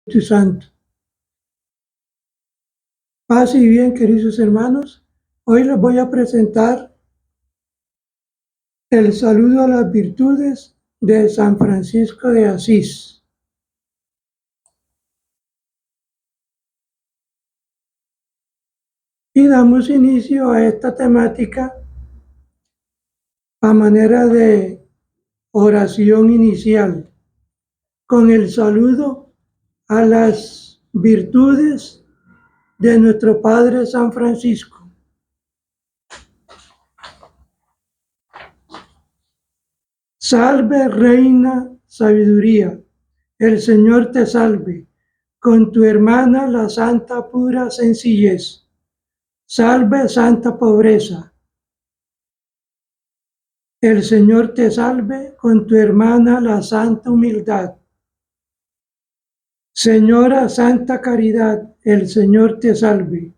Espíritu Santo. Paz y bien, queridos hermanos. Hoy les voy a presentar el saludo a las virtudes de San Francisco de Asís. Y damos inicio a esta temática a manera de oración inicial, con el saludo a las virtudes de nuestro Padre San Francisco. Salve, Reina Sabiduría, el Señor te salve, con tu hermana la santa pura sencillez. Salve, santa pobreza. El Señor te salve, con tu hermana la santa humildad. Señora Santa Caridad, el Señor te salve.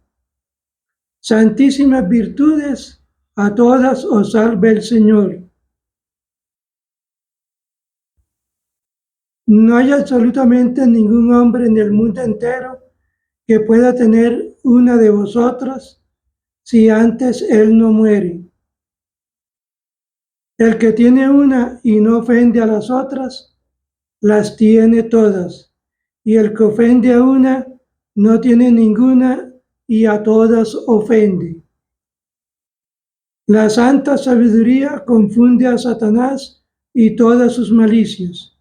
Santísimas virtudes, a todas os salve el Señor. No hay absolutamente ningún hombre en el mundo entero que pueda tener una de vosotras si antes él no muere. El que tiene una y no ofende a las otras, las tiene todas. Y el que ofende a una, no tiene ninguna y a todas ofende. La santa sabiduría confunde a Satanás y todas sus malicias.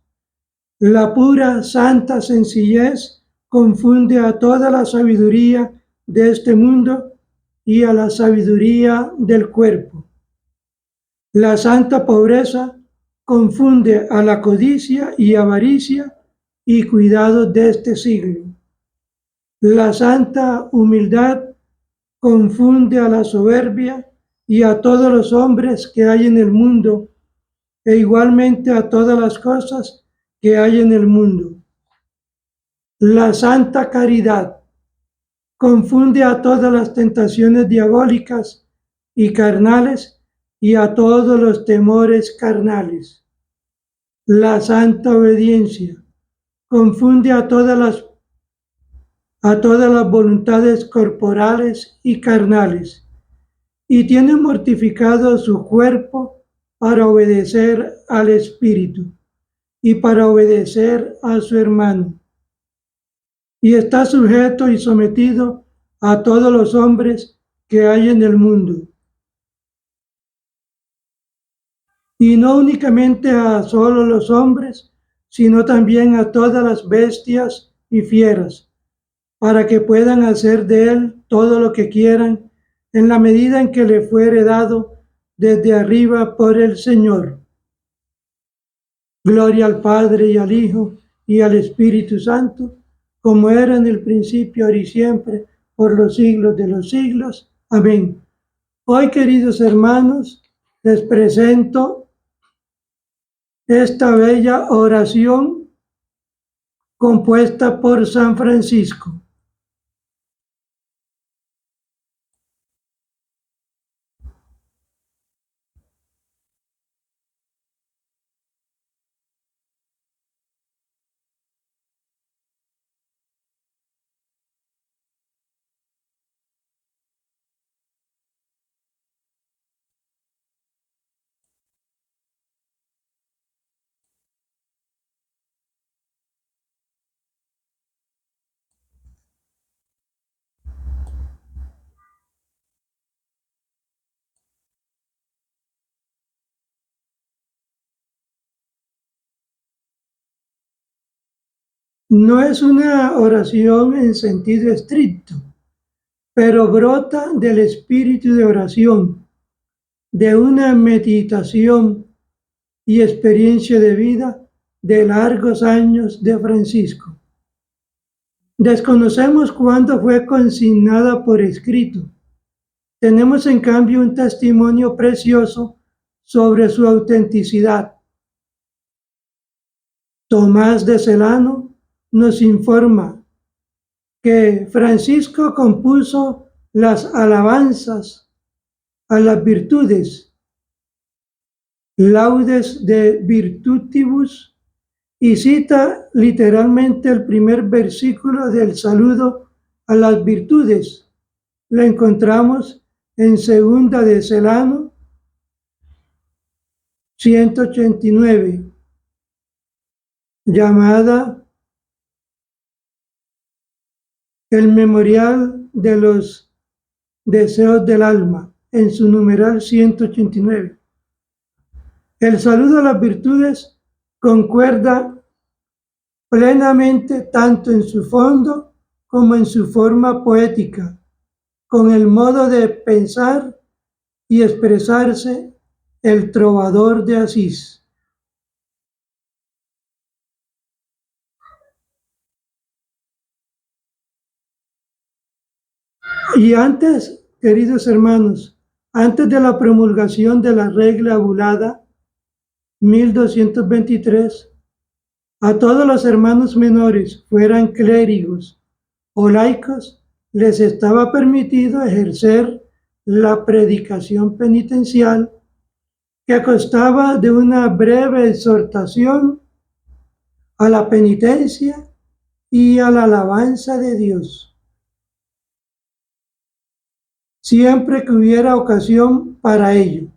La pura, santa sencillez confunde a toda la sabiduría de este mundo y a la sabiduría del cuerpo. La santa pobreza confunde a la codicia y avaricia y cuidados de este siglo. La santa humildad confunde a la soberbia y a todos los hombres que hay en el mundo, e igualmente a todas las cosas que hay en el mundo. La santa caridad confunde a todas las tentaciones diabólicas y carnales y a todos los temores carnales. La santa obediencia confunde a todas las voluntades corporales y carnales y tiene mortificado su cuerpo para obedecer al Espíritu y para obedecer a su hermano. Y está sujeto y sometido a todos los hombres que hay en el mundo. Y no únicamente a solo los hombres, sino también a todas las bestias y fieras, para que puedan hacer de él todo lo que quieran, en la medida en que le fuere dado desde arriba por el Señor. Gloria al Padre y al Hijo y al Espíritu Santo, como era en el principio, ahora y siempre, por los siglos de los siglos. Amén. Hoy, queridos hermanos, les presento esta bella oración compuesta por San Francisco. No es una oración en sentido estricto, pero brota del espíritu de oración, de una meditación y experiencia de vida de largos años de Francisco. Desconocemos cuándo fue consignada por escrito. Tenemos en cambio un testimonio precioso sobre su autenticidad. Tomás de Celano nos informa que Francisco compuso las alabanzas a las virtudes, Laudes de Virtutibus, y cita literalmente el primer versículo del saludo a las virtudes. Lo encontramos en Segunda de Celano 189, llamada el memorial de los deseos del alma, en su numeral 189. El saludo a las virtudes concuerda plenamente tanto en su fondo como en su forma poética, con el modo de pensar y expresarse el trovador de Asís. Y antes, queridos hermanos, antes de la promulgación de la regla abulada 1223, a todos los hermanos menores, fueran clérigos o laicos, les estaba permitido ejercer la predicación penitencial, que constaba de una breve exhortación a la penitencia y a la alabanza de Dios, siempre que hubiera ocasión para ello.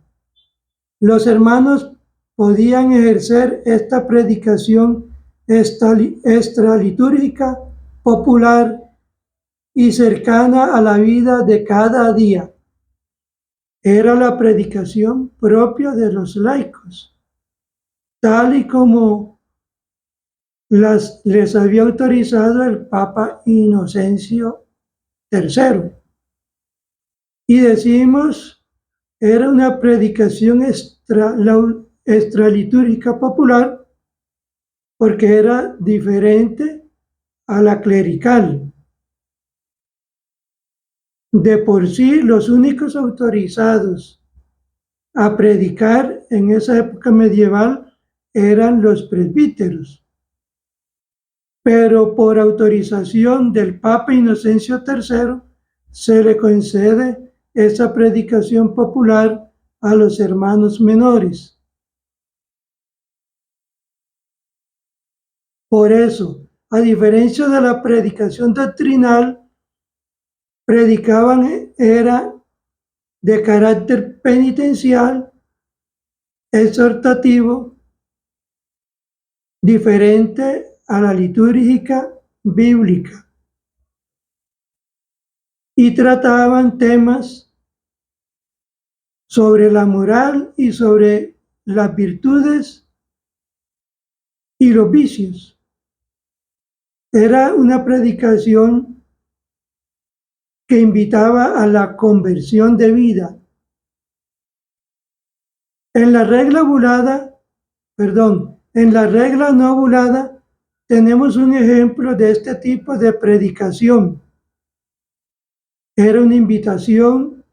Los hermanos podían ejercer esta predicación extralitúrgica, popular y cercana a la vida de cada día. Era la predicación propia de los laicos, tal y como les había autorizado el Papa Inocencio III. Y decimos, era una predicación extralitúrgica popular porque era diferente a la clerical. De por sí, los únicos autorizados a predicar en esa época medieval eran los presbíteros. Pero por autorización del Papa Inocencio III se le concede esa predicación popular a los hermanos menores. Por eso, a diferencia de la predicación doctrinal, predicaban era de carácter penitencial, exhortativo, diferente a la litúrgica bíblica, y trataban temas sobre la moral y sobre las virtudes y los vicios. Era una predicación que invitaba a la conversión de vida. En la regla no abulada, tenemos un ejemplo de este tipo de predicación. Era una invitación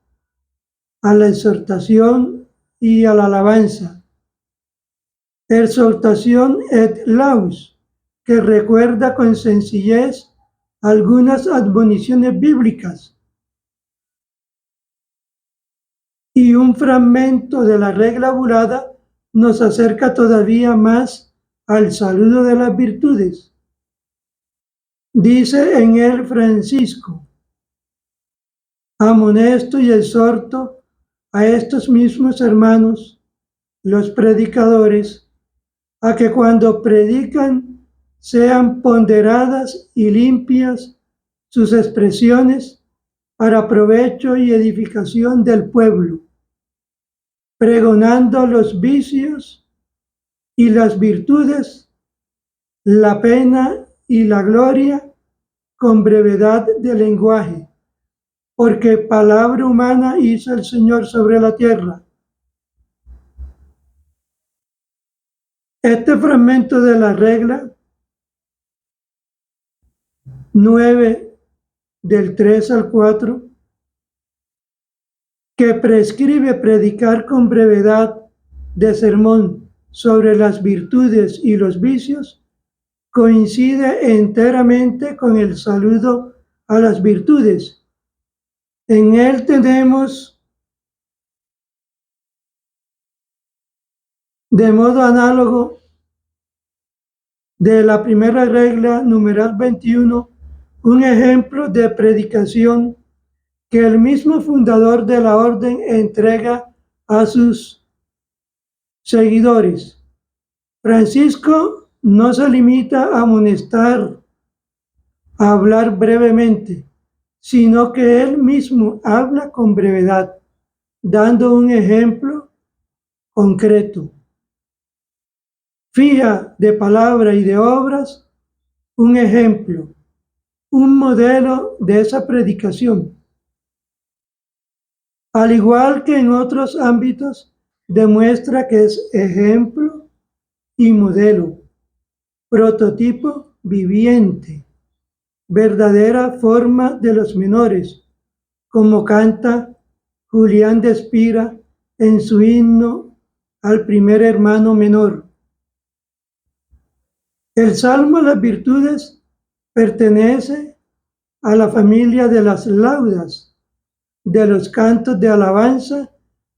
a la exhortación y a la alabanza. Exhortación et laus, que recuerda con sencillez algunas admoniciones bíblicas. Y un fragmento de la regla abulada nos acerca todavía más al saludo de las virtudes. Dice en él Francisco: amonesto y exhorto a estos mismos hermanos, los predicadores, a que cuando predican sean ponderadas y limpias sus expresiones para provecho y edificación del pueblo, pregonando los vicios y las virtudes, la pena y la gloria, con brevedad de lenguaje, porque palabra humana hizo el Señor sobre la tierra. Este fragmento de la regla 9 del 3 al 4, que prescribe predicar con brevedad de sermón sobre las virtudes y los vicios, coincide enteramente con el saludo a las virtudes. En él tenemos de modo análogo de la primera regla, numeral 21, un ejemplo de predicación que el mismo fundador de la orden entrega a sus seguidores. Francisco no se limita a amonestar, a hablar brevemente, sino que él mismo habla con brevedad, dando un ejemplo concreto. Fija de palabra y de obras un ejemplo, un modelo de esa predicación. Al igual que en otros ámbitos, demuestra que es ejemplo y modelo, prototipo viviente, verdadera forma de los menores, como canta Julián de Espira en su himno al primer hermano menor. El Salmo a las Virtudes pertenece a la familia de las laudas, de los cantos de alabanza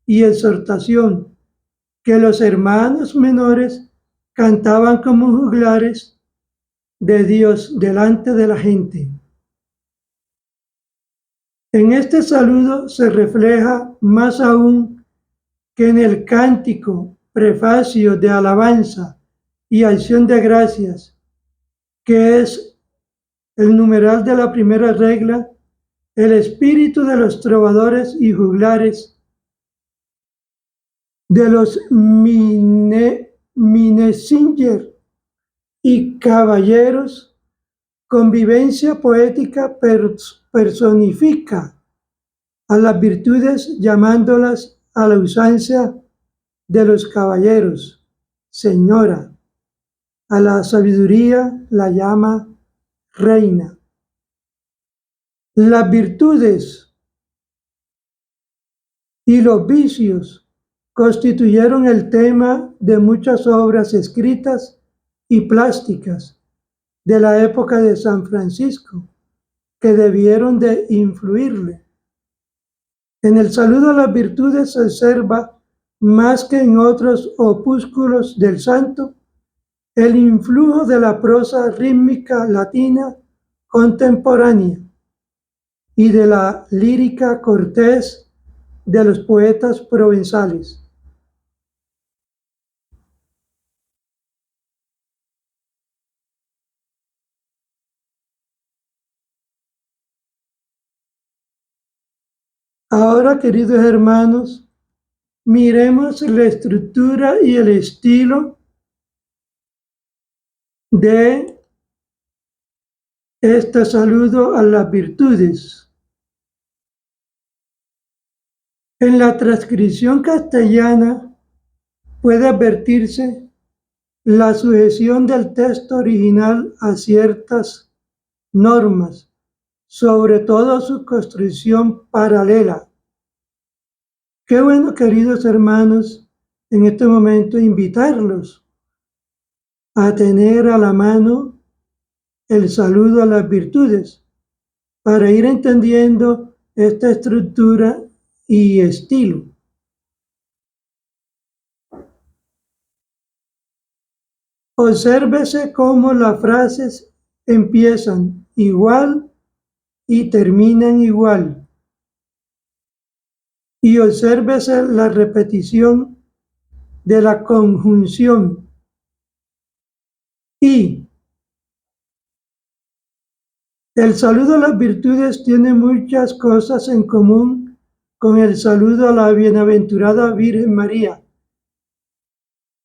y exhortación, que los hermanos menores cantaban como juglares de Dios delante de la gente. En este saludo se refleja más aún que en el cántico, prefacio de alabanza y acción de gracias, que es el numeral de la primera regla, el espíritu de los trovadores y juglares, de los minesinger y caballeros, convivencia poética personifica a las virtudes llamándolas a la usanza de los caballeros, señora, a la sabiduría la llama reina. Las virtudes y los vicios constituyeron el tema de muchas obras escritas y plásticas de la época de San Francisco, que debieron de influirle. En el saludo a las virtudes se observa, más que en otros opúsculos del santo, el influjo de la prosa rítmica latina contemporánea y de la lírica cortés de los poetas provenzales. Ahora, queridos hermanos, miremos la estructura y el estilo de este saludo a las virtudes. En la transcripción castellana puede advertirse la sujeción del texto original a ciertas normas, sobre todo su construcción paralela. Qué bueno, queridos hermanos, en este momento invitarlos a tener a la mano el saludo a las virtudes para ir entendiendo esta estructura y estilo. Obsérvese cómo las frases empiezan igual y terminan igual. Y obsérvese la repetición de la conjunción y. El saludo a las virtudes tiene muchas cosas en común con el saludo a la bienaventurada Virgen María.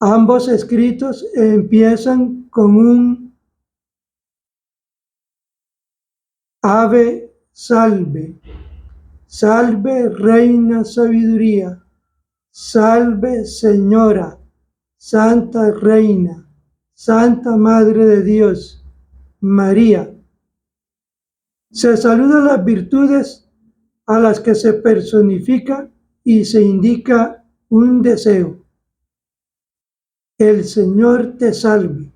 Ambos escritos empiezan con un Ave salve, salve Reina Sabiduría, salve Señora, Santa Reina, Santa Madre de Dios, María. Se saluda las virtudes a las que se personifica y se indica un deseo. El Señor te salve.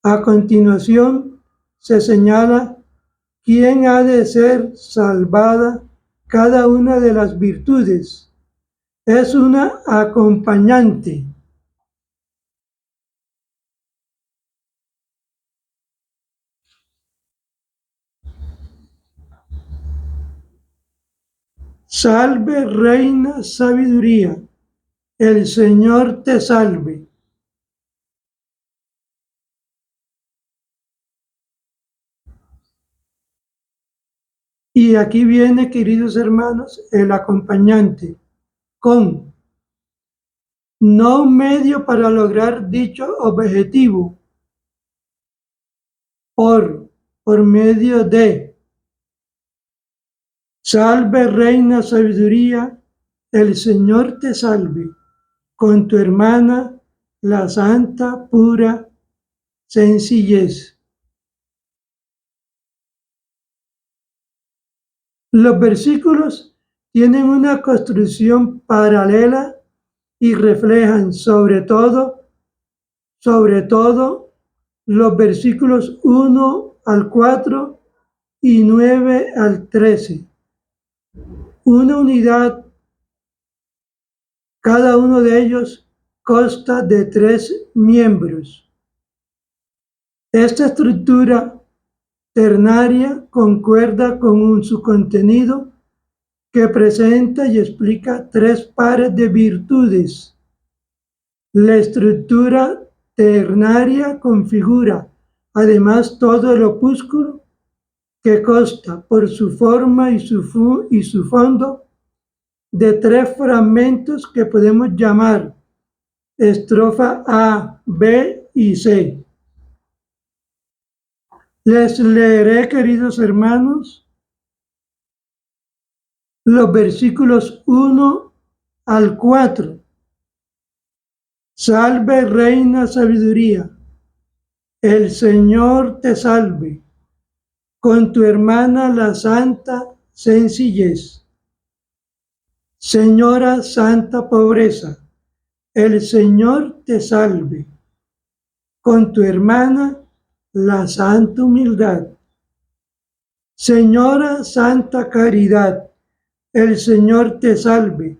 A continuación se señala quién ha de ser salvada cada una de las virtudes. Es una acompañante. Salve, Reina Sabiduría, el Señor te salve. Y aquí viene, queridos hermanos, el acompañante con no un medio para lograr dicho objetivo, por medio de salve, Reina Sabiduría, el Señor te salve, con tu hermana, la santa, pura sencillez. Los versículos tienen una construcción paralela y reflejan sobre todo los versículos 1 al 4 y 9 al 13. Una unidad, cada uno de ellos consta de 3 miembros. Esta estructura ternaria concuerda con su contenido que presenta y explica 3 pares de virtudes. La estructura ternaria configura además todo el opúsculo, que consta por su forma y su fondo de 3 fragmentos que podemos llamar estrofa A, B y C. Les leeré, queridos hermanos, los versículos 1 al 4. Salve, Reina Sabiduría, el Señor te salve, con tu hermana la santa sencillez. Señora santa pobreza, el Señor te salve, con tu hermana la santa humildad. Señora santa caridad, el Señor te salve,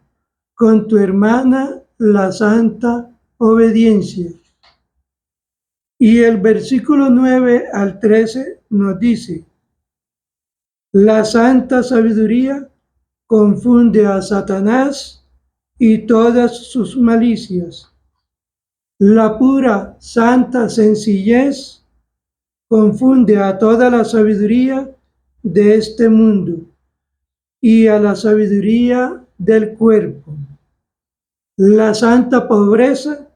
con tu hermana la santa obediencia. Y el versículo 9 al 13 nos dice: la santa sabiduría confunde a Satanás y todas sus malicias. La pura, santa sencillez confunde a toda la sabiduría de este mundo y a la sabiduría del cuerpo. La santa pobreza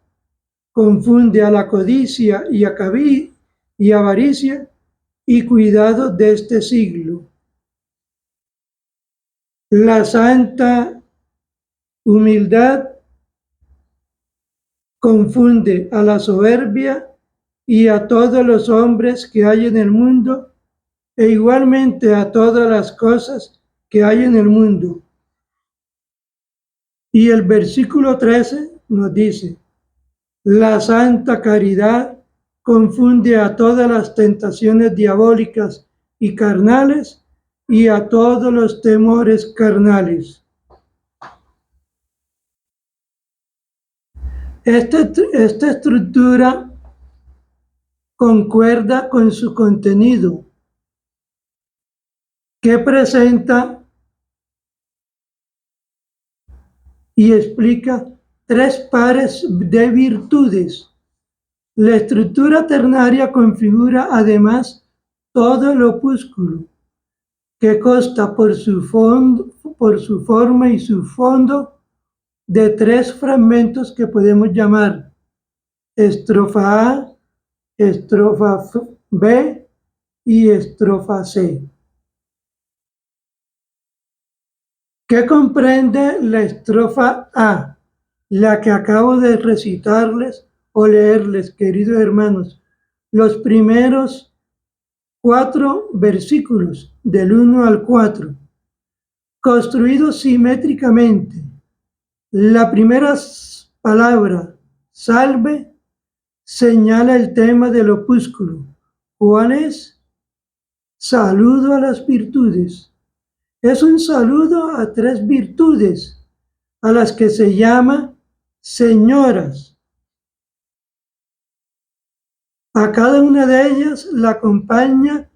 confunde a la codicia y avaricia y cuidado de este siglo. La santa humildad confunde a la soberbia y a todos los hombres que hay en el mundo, e igualmente a todas las cosas que hay en el mundo. Y el versículo 13 nos dice: la santa caridad confunde a todas las tentaciones diabólicas y carnales y a todos los temores carnales. Esta estructura concuerda con su contenido, que presenta y explica 3 pares de virtudes. La estructura ternaria configura además todo el opúsculo, que consta por su forma y su fondo de 3 fragmentos que podemos llamar estrofa A, estrofa B y estrofa C. ¿Qué comprende la estrofa A? La que acabo de recitarles o leerles, queridos hermanos, los primeros 4 versículos, del 1 al 4, construidos simétricamente. La primera palabra, salve, señala el tema del opúsculo. ¿Cuál es? Saludo a las virtudes. Es un saludo a 3 virtudes, a las que se llama señoras. A cada una de ellas la acompaña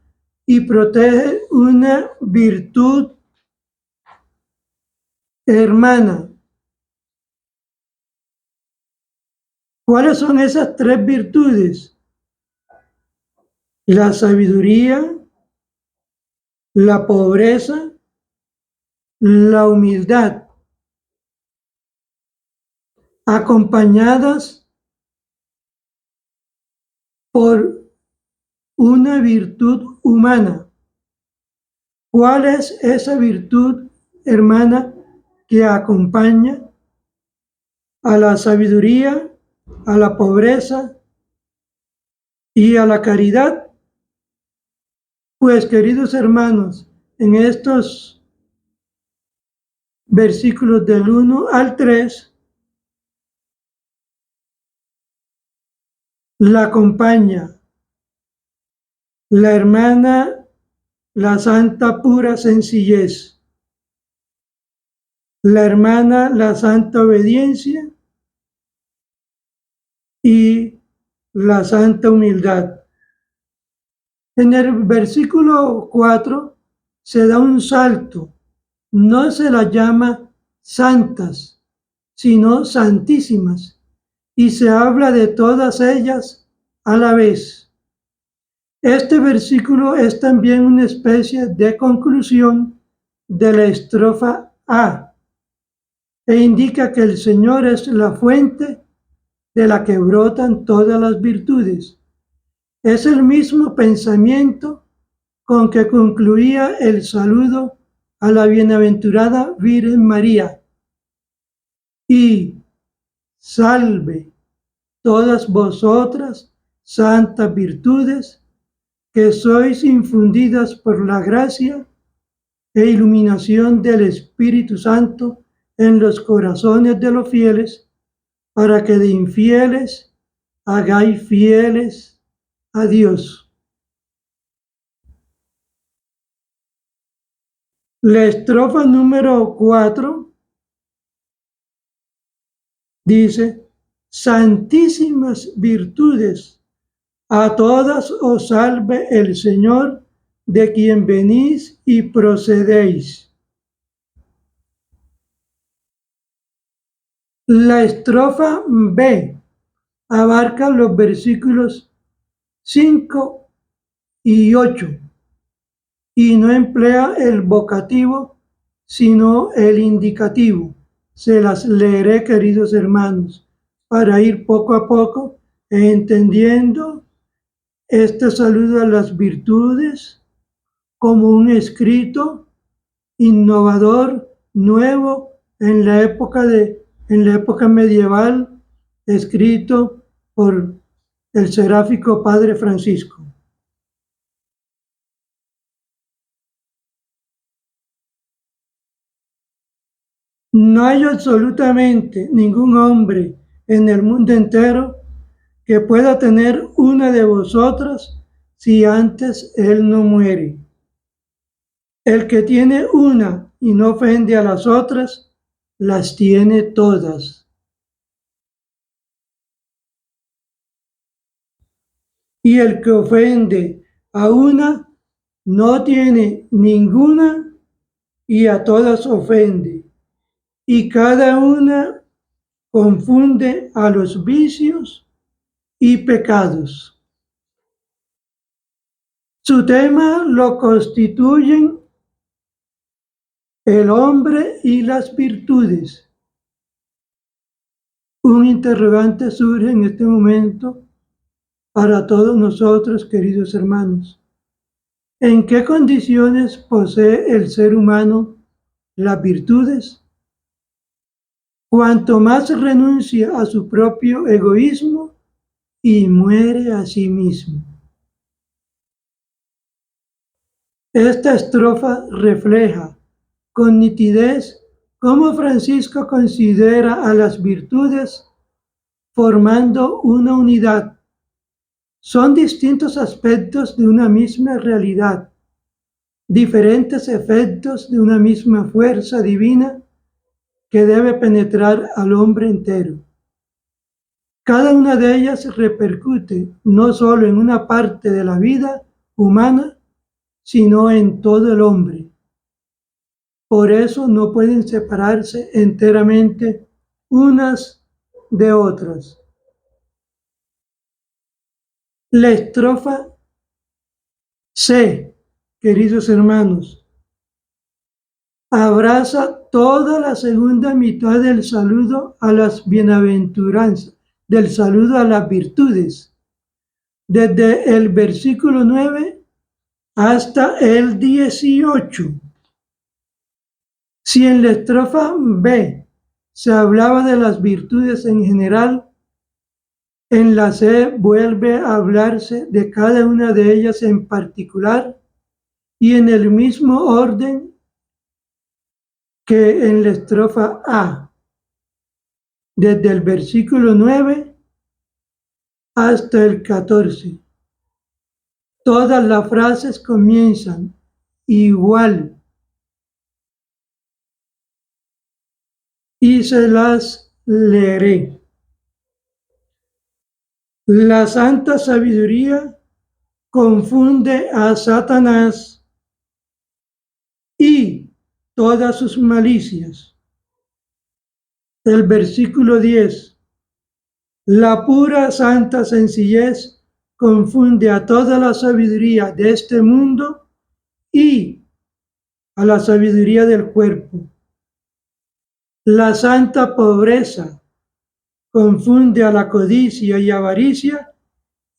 y protege una virtud hermana. ¿Cuáles son esas tres virtudes? La sabiduría, la pobreza, la humildad, acompañadas por una virtud humana. ¿Cuál es esa virtud, hermana, que acompaña a la sabiduría, a la pobreza y a la caridad? Pues, queridos hermanos, en estos versículos del 1 al 3, la acompaña la hermana, la santa pura sencillez, la hermana, la santa obediencia y la santa humildad. En el versículo 4 se da un salto, no se las llama santas, sino santísimas, y se habla de todas ellas a la vez. Este versículo es también una especie de conclusión de la estrofa A, e indica que el Señor es la fuente de la que brotan todas las virtudes. Es el mismo pensamiento con que concluía el saludo a la bienaventurada Virgen María. Y salve todas vosotras, santas virtudes, que sois infundidas por la gracia e iluminación del Espíritu Santo en los corazones de los fieles, para que de infieles hagáis fieles a Dios. La estrofa número 4 dice: santísimas virtudes, a todas os salve el Señor, de quien venís y procedéis. La estrofa B abarca los versículos 5 y 8 y no emplea el vocativo, sino el indicativo. Se las leeré, queridos hermanos, para ir poco a poco entendiendo este saludo a las virtudes como un escrito innovador, nuevo, en la época medieval, escrito por el seráfico Padre Francisco. No hay absolutamente ningún hombre en el mundo entero que pueda tener una de vosotras si antes él no muere. El que tiene una y no ofende a las otras, las tiene todas. Y el que ofende a una, no tiene ninguna y a todas ofende. Y cada una confunde a los vicios y pecados. Su tema lo constituyen el hombre y las virtudes. Un interrogante surge en este momento para todos nosotros, queridos hermanos. ¿En qué condiciones posee el ser humano las virtudes? Cuanto más renuncia a su propio egoísmo y muere a sí mismo. Esta estrofa refleja con nitidez cómo Francisco considera a las virtudes formando una unidad. Son distintos aspectos de una misma realidad, diferentes efectos de una misma fuerza divina que debe penetrar al hombre entero. Cada una de ellas repercute no solo en una parte de la vida humana, sino en todo el hombre. Por eso no pueden separarse enteramente unas de otras. La estrofa C, queridos hermanos, abraza toda la segunda mitad del saludo a las bienaventuranzas, del saludo a las virtudes, desde el versículo 9 hasta el 18. Si en la estrofa B se hablaba de las virtudes en general, en la C vuelve a hablarse de cada una de ellas en particular y en el mismo orden que en la estrofa A, desde el versículo 9 hasta el 14. Todas las frases comienzan igual y se las leeré. La santa sabiduría confunde a Satanás y todas sus malicias. El versículo 10. La pura santa sencillez confunde a toda la sabiduría de este mundo y a la sabiduría del cuerpo. La santa pobreza confunde a la codicia y avaricia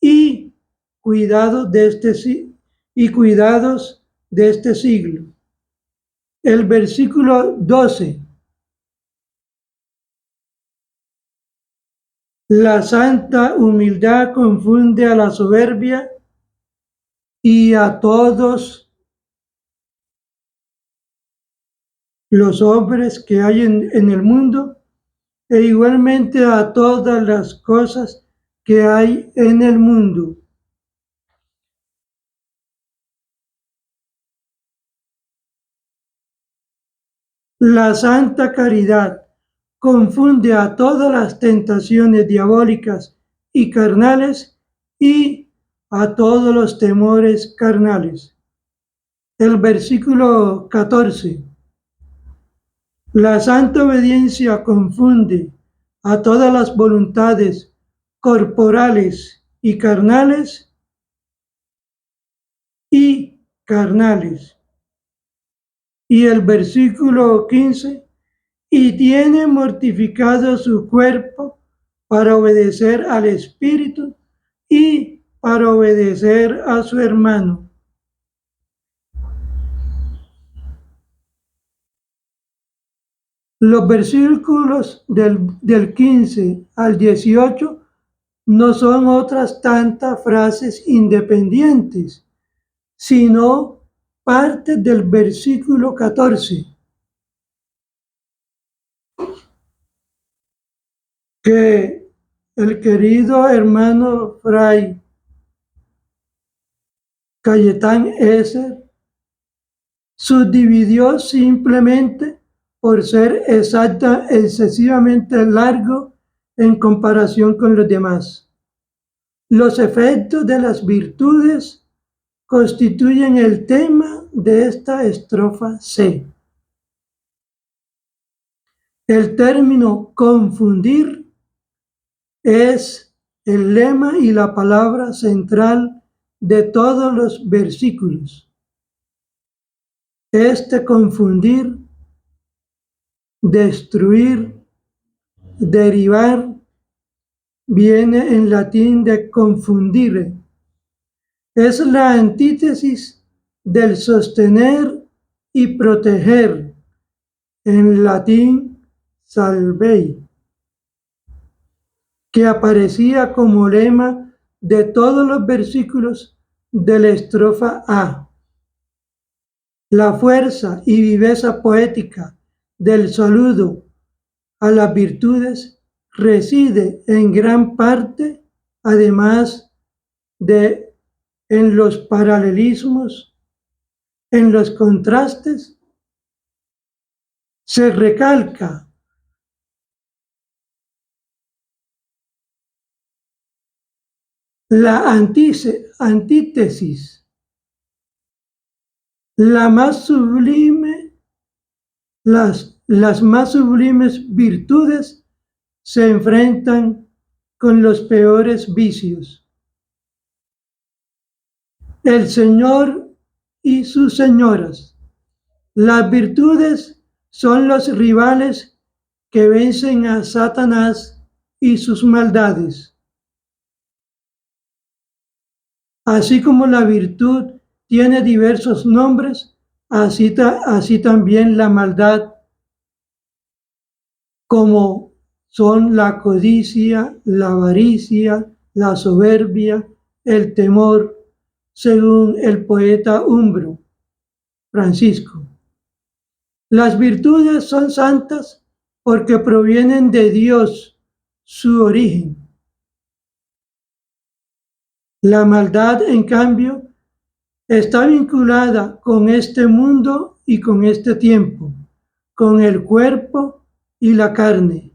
y cuidados de este siglo. El versículo 12. La santa humildad confunde a la soberbia y a todos los hombres que hay en el mundo, e igualmente a todas las cosas que hay en el mundo. La santa caridad confunde a todas las tentaciones diabólicas y carnales y a todos los temores carnales. El versículo 14. La santa obediencia confunde a todas las voluntades corporales y carnales Y el versículo 15, y tiene mortificado su cuerpo para obedecer al Espíritu y para obedecer a su hermano. Los versículos del 15 al 18 no son otras tantas frases independientes, sino parte del versículo 14, que el querido hermano Fray Cayetán Esser subdividió simplemente por ser excesivamente largo en comparación con los demás. Los efectos de las virtudes constituyen el tema de esta estrofa C. El término confundir es el lema y la palabra central de todos los versículos. Este confundir, destruir, derivar, viene en latín de confundire. Es la antítesis del sostener y proteger, en latín salvei, que aparecía como lema de todos los versículos de la estrofa A. La fuerza y viveza poética del saludo a las virtudes reside en gran parte, además de en los paralelismos, en los contrastes, se recalca la antítesis, la más sublime Las más sublimes virtudes se enfrentan con los peores vicios. El Señor y sus señoras. Las virtudes son los rivales que vencen a Satanás y sus maldades. Así como la virtud tiene diversos nombres, así también la maldad, como son la codicia, la avaricia, la soberbia, el temor, según el poeta umbro Francisco. Las virtudes son santas porque provienen de Dios, su origen. La maldad, en cambio, está vinculada con este mundo y con este tiempo, con el cuerpo y la carne.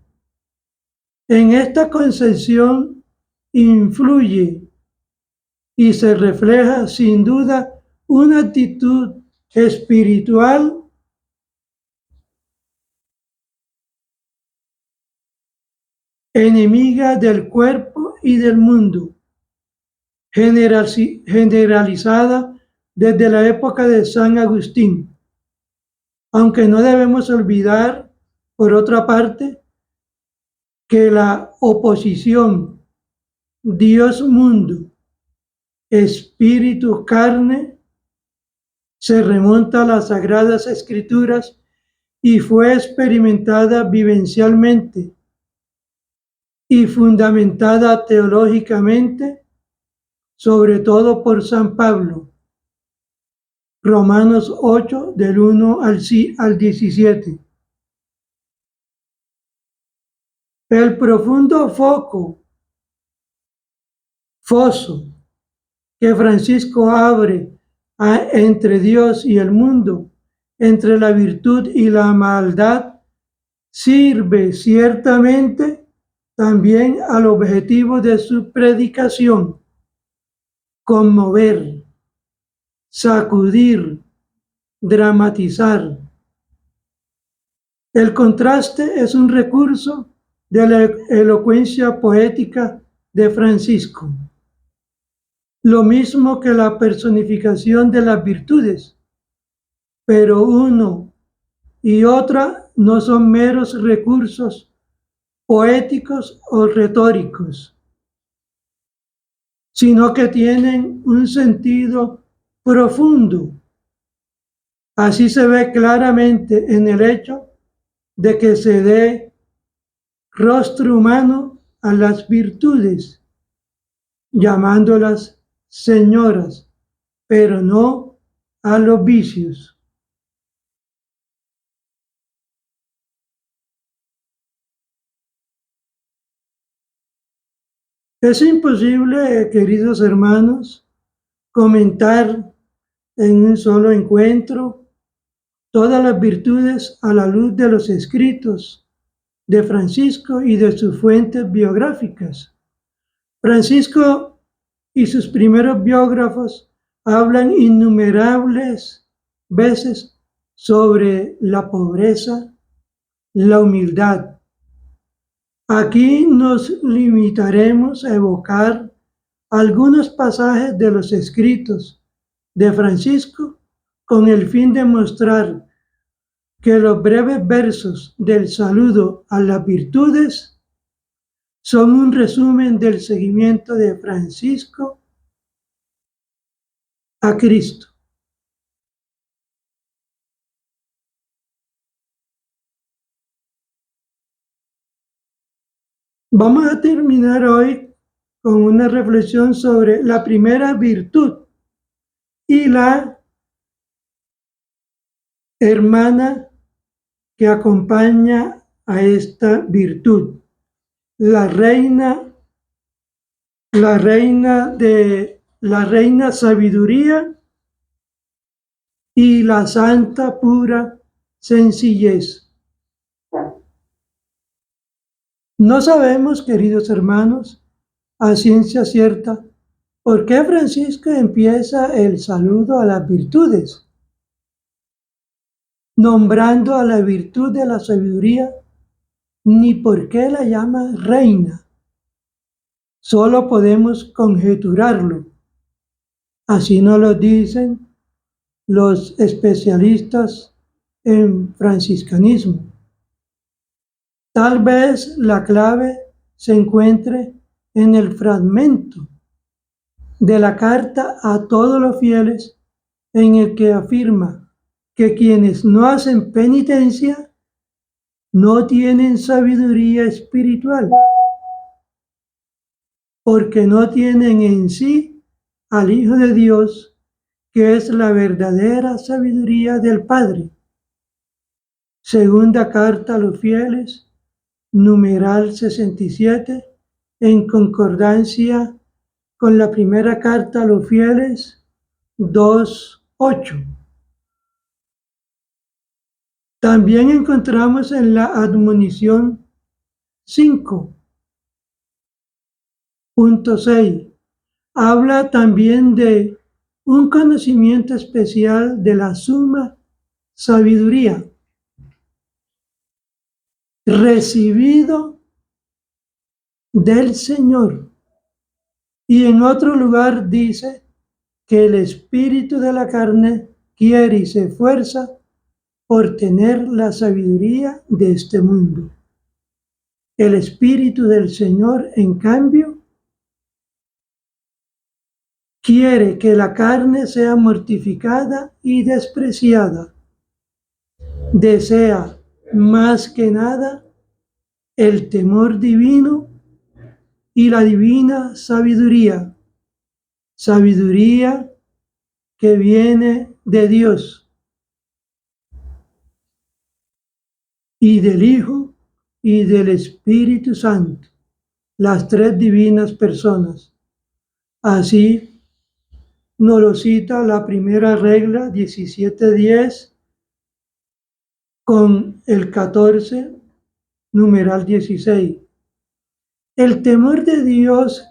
En esta concepción influye y se refleja sin duda una actitud espiritual enemiga del cuerpo y del mundo, generalizada desde la época de San Agustín. Aunque no debemos olvidar, por otra parte, que la oposición Dios-mundo, espíritu-carne, se remonta a las Sagradas Escrituras y fue experimentada vivencialmente y fundamentada teológicamente, sobre todo por San Pablo. Romanos 8, del 1 al 17. El profundo foso que Francisco abre entre Dios y el mundo, entre la virtud y la maldad, sirve ciertamente también al objetivo de su predicación: conmover, sacudir, dramatizar. El contraste es un recurso de la elocuencia poética de Francisco, lo mismo que la personificación de las virtudes, pero uno y otra no son meros recursos poéticos o retóricos, sino que tienen un sentido profundo. Así se ve claramente en el hecho de que se dé rostro humano a las virtudes, llamándolas señoras, pero no a los vicios. Es imposible, queridos hermanos, comentar en un solo encuentro todas las virtudes a la luz de los escritos de Francisco y de sus fuentes biográficas. Francisco y sus primeros biógrafos hablan innumerables veces sobre la pobreza, la humildad. Aquí nos limitaremos a evocar algunos pasajes de los escritos de Francisco con el fin de mostrar que los breves versos del saludo a las virtudes son un resumen del seguimiento de Francisco a Cristo. Vamos a terminar hoy con una reflexión sobre la primera virtud y la hermana que acompaña a esta virtud, la reina sabiduría y la santa pura sencillez. No sabemos, queridos hermanos, a ciencia cierta, por qué Francisco empieza el saludo a las virtudes. nombrando a la virtud de la sabiduría, ni por qué la llama reina. Solo podemos conjeturarlo. Así nos lo dicen los especialistas en franciscanismo. Tal vez la clave se encuentre en el fragmento de la carta a todos los fieles en el que afirma que quienes no hacen penitencia no tienen sabiduría espiritual, porque no tienen en sí al Hijo de Dios, que es la verdadera sabiduría del Padre. Segunda carta a los fieles, numeral 67, en concordancia con la primera carta a los fieles 2:8. También encontramos en la admonición 5.6, habla también de un conocimiento especial de la suma sabiduría, recibido del Señor. Y en otro lugar dice que el espíritu de la carne quiere y se esfuerza por tener la sabiduría de este mundo. El espíritu del Señor, en cambio, quiere que la carne sea mortificada y despreciada. Desea más que nada el temor divino y la divina sabiduría, sabiduría que viene de Dios y del Hijo y del Espíritu Santo, las tres divinas personas. Así nos lo cita la primera regla 17:10 con el 14, numeral 16. El temor de Dios,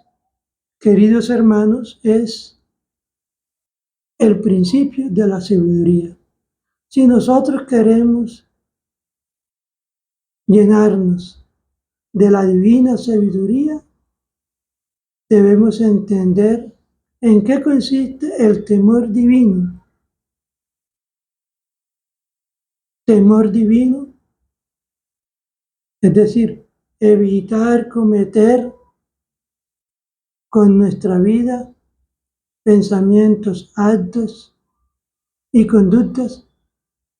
queridos hermanos, es el principio de la sabiduría. Si nosotros queremos llenarnos de la divina sabiduría, debemos entender en qué consiste el temor divino. Temor divino, es decir, evitar cometer con nuestra vida pensamientos, actos y conductas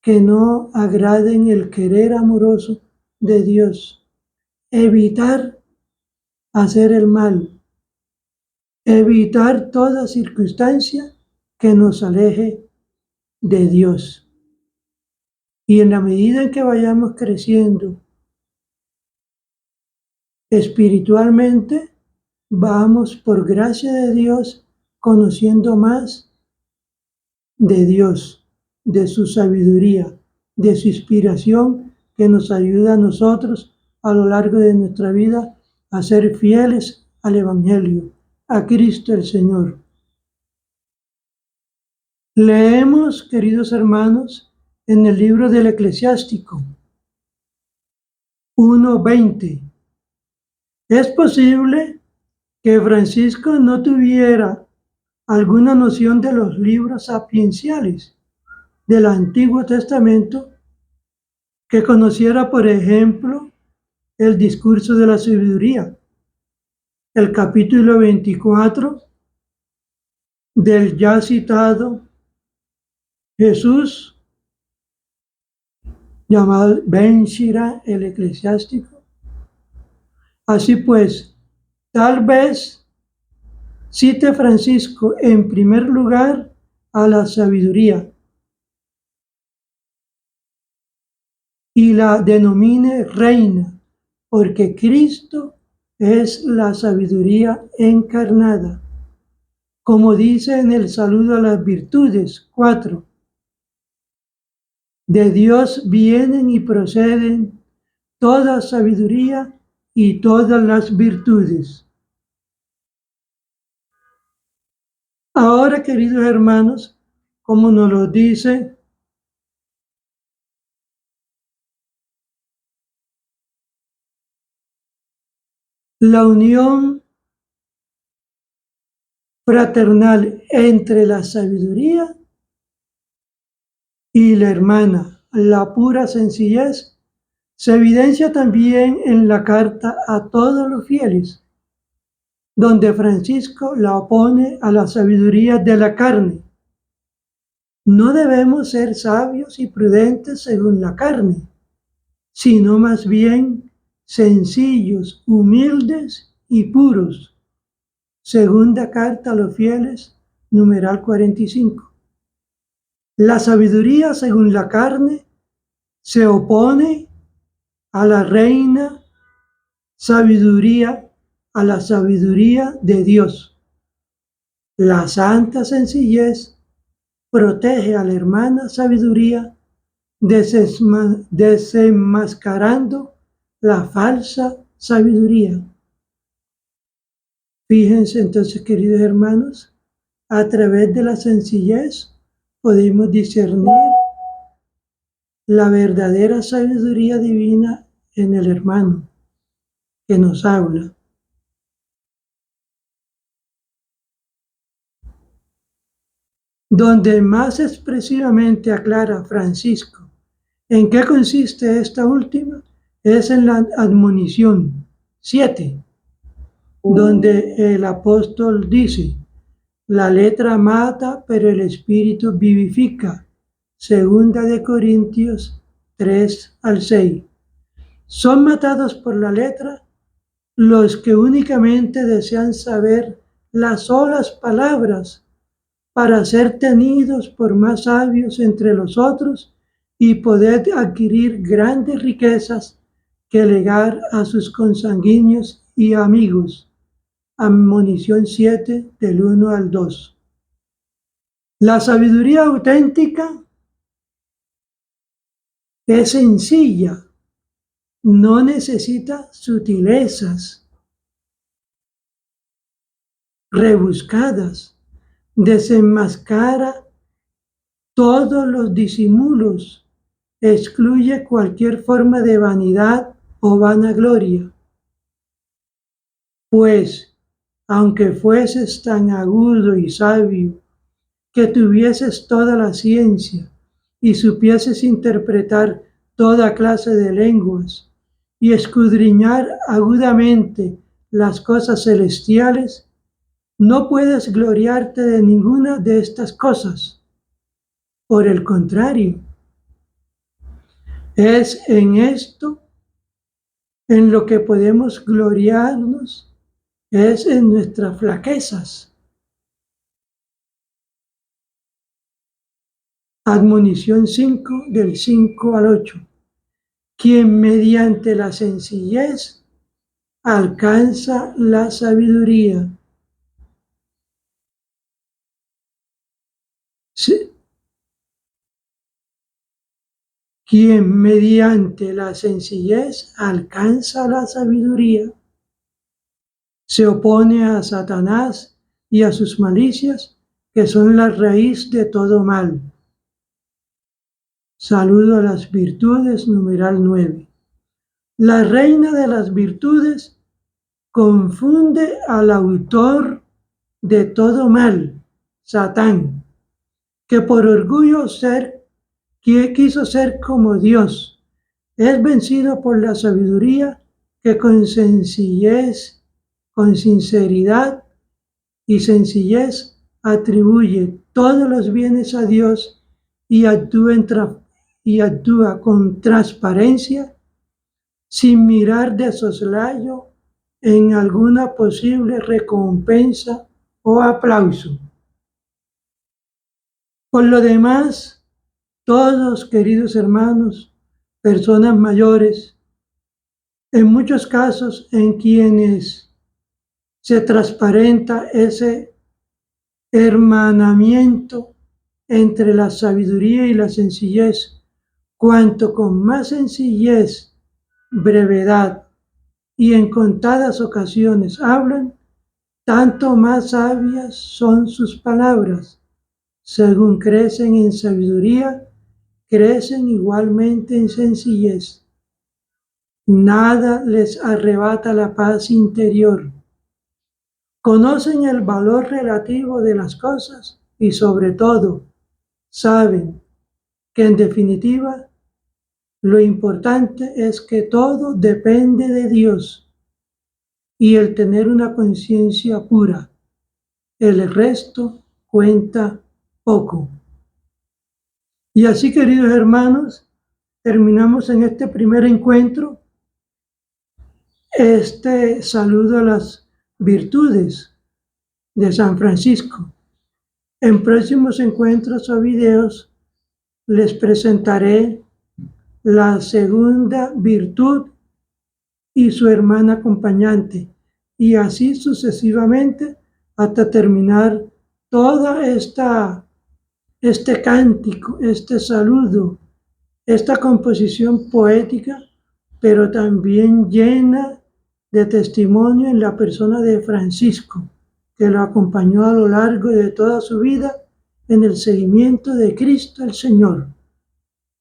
que no agraden el querer amoroso de Dios. Evitar hacer el mal, evitar toda circunstancia que nos aleje de Dios. Y en la medida en que vayamos creciendo espiritualmente, vamos por gracia de Dios conociendo más de Dios, de su sabiduría, de su inspiración que nos ayuda a nosotros a lo largo de nuestra vida a ser fieles al Evangelio, a Cristo el Señor. Leemos, queridos hermanos, en el libro del Eclesiástico 1:20. Es posible que Francisco no tuviera alguna noción de los libros sapienciales del Antiguo Testamento, que conociera, por ejemplo, el discurso de la sabiduría, el capítulo 24 del ya citado Jesús, llamado Ben Sira, el eclesiástico. Así pues, tal vez cite Francisco en primer lugar a la sabiduría y la denomine reina, porque Cristo es la sabiduría encarnada. Como dice en el saludo a las virtudes 4, de Dios vienen y proceden toda sabiduría y todas las virtudes. Ahora, queridos hermanos, como nos lo dice la unión fraternal entre la sabiduría y la hermana, la pura sencillez, se evidencia también en la carta a todos los fieles, donde Francisco la opone a la sabiduría de la carne. No debemos ser sabios y prudentes según la carne, sino más bien sencillos, humildes y puros. Segunda carta a los fieles, numeral 45. La sabiduría según la carne se opone a la reina sabiduría, a la sabiduría de Dios. La santa sencillez protege a la hermana sabiduría desenmascarando la falsa sabiduría. Fíjense entonces, queridos hermanos, a través de la sencillez podemos discernir la verdadera sabiduría divina en el hermano que nos habla. Donde más expresivamente aclara Francisco en qué consiste esta última es en la admonición 7, donde el apóstol dice: la letra mata, pero el espíritu vivifica. Segunda de Corintios 3 al 6. Son matados por la letra los que únicamente desean saber las solas palabras para ser tenidos por más sabios entre los otros y poder adquirir grandes riquezas que legar a sus consanguíneos y amigos. Admonición 7 del 1 al 2. La sabiduría auténtica es sencilla, no necesita sutilezas rebuscadas, desenmascara todos los disimulos, excluye cualquier forma de vanidad o vanagloria. Pues, aunque fueses tan agudo y sabio, que tuvieses toda la ciencia y supieses interpretar toda clase de lenguas y escudriñar agudamente las cosas celestiales, no puedes gloriarte de ninguna de estas cosas. Por el contrario, es en esto en lo que podemos gloriarnos, es en nuestras flaquezas. Admonición 5 del 5 al 8. Quien mediante la sencillez alcanza la sabiduría. Quien mediante la sencillez alcanza la sabiduría, se opone a Satanás y a sus malicias, que son la raíz de todo mal. Saludo a las virtudes, numeral 9. La reina de las virtudes confunde al autor de todo mal, Satán, que por orgullo quiso ser como Dios. Es vencido por la sabiduría que con sencillez, con sinceridad y sencillez atribuye todos los bienes a Dios y actúa con transparencia, sin mirar de soslayo en alguna posible recompensa o aplauso. Por lo demás, todos, queridos hermanos, personas mayores, en muchos casos en quienes se transparenta ese hermanamiento entre la sabiduría y la sencillez, cuanto con más sencillez, brevedad y en contadas ocasiones hablan, tanto más sabias son sus palabras. Según crecen en sabiduría, crecen igualmente en sencillez. Nada les arrebata la paz interior. Conocen el valor relativo de las cosas y sobre todo saben que en definitiva lo importante es que todo depende de Dios y el tener una conciencia pura. El resto cuenta poco. Y así, queridos hermanos, terminamos en este primer encuentro este saludo a las virtudes de San Francisco. En próximos encuentros o videos les presentaré la segunda virtud y su hermana acompañante, y así sucesivamente hasta terminar toda este cántico, este saludo, esta composición poética, pero también llena de testimonio en la persona de Francisco, que lo acompañó a lo largo de toda su vida en el seguimiento de Cristo el Señor.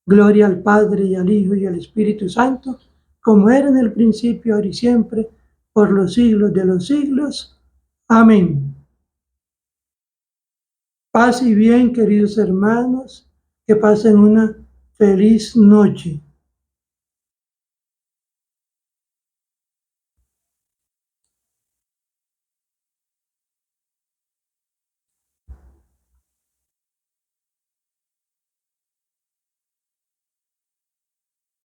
Gloria al Padre, y al Hijo, y al Espíritu Santo, como era en el principio, ahora y siempre, por los siglos de los siglos. Amén. Paz y bien, queridos hermanos, que pasen una feliz noche.